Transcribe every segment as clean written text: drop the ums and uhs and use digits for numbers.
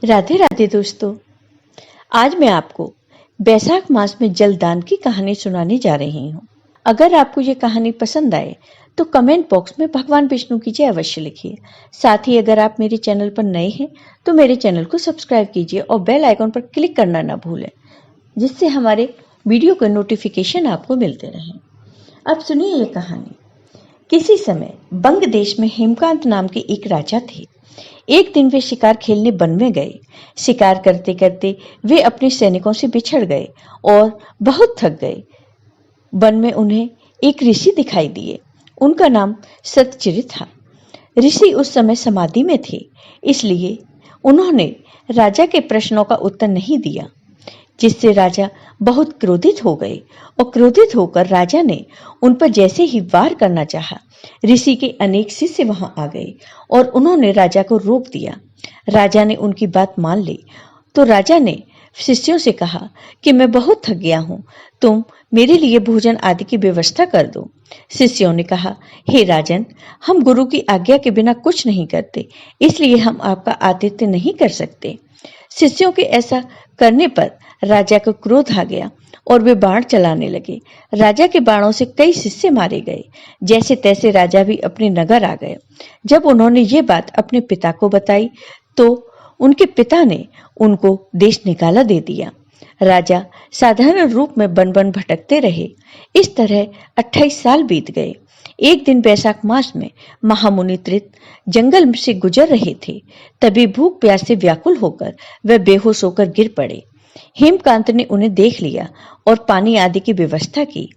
राधे राधे दोस्तों। आज मैं आपको बैसाख मास में जलदान की कहानी सुनाने जा रही हूँ। अगर आपको ये कहानी पसंद आए तो कमेंट बॉक्स में भगवान विष्णु की जय अवश्य लिखिए। साथ ही अगर आप मेरे चैनल पर नए हैं तो मेरे चैनल को सब्सक्राइब कीजिए और बेल आइकन पर क्लिक करना ना भूलें, जिससे हमारे वीडियो के नोटिफिकेशन आपको मिलते रहें। अब सुनिए ये कहानी। किसी समय बंग देश में हेमकांत नाम के एक राजा थे। एक दिन वे शिकार खेलने वन में गए। शिकार करते करते वे अपने सैनिकों से बिछड़ गए और बहुत थक गए। वन में उन्हें एक ऋषि दिखाई दिए। उनका नाम सतचिर था। ऋषि उस समय समाधि में थे, इसलिए उन्होंने राजा के प्रश्नों का उत्तर नहीं दिया, जिससे राजा बहुत क्रोधित हो गए। और क्रोधित होकर राजा ने उन पर जैसे ही वार करना चाहा, ऋषि के अनेक शिष्य वहां आ गए और उन्होंने राजा को रोक दिया। राजा ने उनकी बात मान ली तो राजा ने शिष्यों से कहा कि मैं बहुत थक गया हूं, तुम मेरे लिए भोजन आदि की व्यवस्था कर दो। शिष्यों ने कहा, हे राजन, हम गुरु की आज्ञा के बिना कुछ नहीं करते, इसलिए हम आपका आतिथ्य नहीं कर सकते। शिष्यों के ऐसा करने पर राजा को क्रोध आ गया और वे बाण चलाने लगे। राजा के बाणों से कई शिष्य मारे गए। जैसे तैसे राजा भी अपने नगर आ गए। जब उन्होंने ये बात अपने पिता को बताई तो उनके पिता ने उनको देश निकाला दे दिया। राजा साधारण रूप में बन बन भटकते रहे। इस तरह 28 साल बीत गए। एक दिन बैसाख मास में महामुनि त्रित जंगल से गुजर रहे थे। तभी भूख प्यास से व्याकुल होकर वे बेहोश होकर गिर पड़े। हेमकांत ने उन्हें देख लिया और पानी आदि की व्यवस्था की।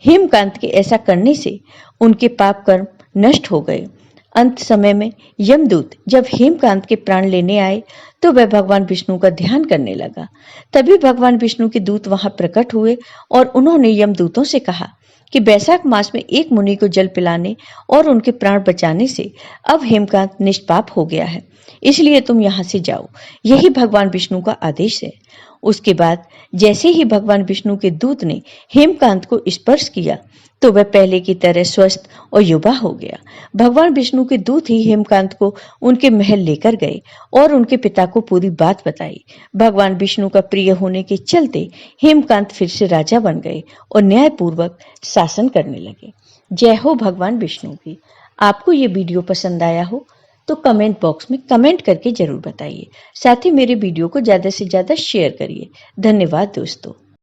हेमकांत के ऐसा करने से उनके पाप कर्म नष्ट हो गए। अंत समय में यमदूत जब हेमकांत के प्राण लेने आए तो वह भगवान विष्णु का ध्यान करने लगा। तभी भगवान विष्णु के दूत वहां प्रकट हुए और उन्होंने यमदूतों से कहा कि बैसाख मास में एक मुनि को जल पिलाने और उनके प्राण बचाने से अब हेमकांत निष्पाप हो गया है, इसलिए तुम यहां से जाओ। यही भगवान विष्णु का आदेश है। उसके बाद जैसे ही भगवान विष्णु के दूत ने हेमकांत को स्पर्श किया तो वह पहले की तरह स्वस्थ और युवा हो गया। भगवान विष्णु के दूत ही हेमकांत को उनके महल लेकर गए और उनके पिता को पूरी बात बताई। भगवान विष्णु का प्रिय होने के चलते हेमकांत फिर से राजा बन गए और न्यायपूर्वक शासन करने लगे। जय हो भगवान विष्णु की। आपको ये वीडियो पसंद आया हो तो कमेंट बॉक्स में कमेंट करके जरूर बताइए। साथ ही मेरे वीडियो को ज्यादा से ज्यादा शेयर करिए। धन्यवाद दोस्तों।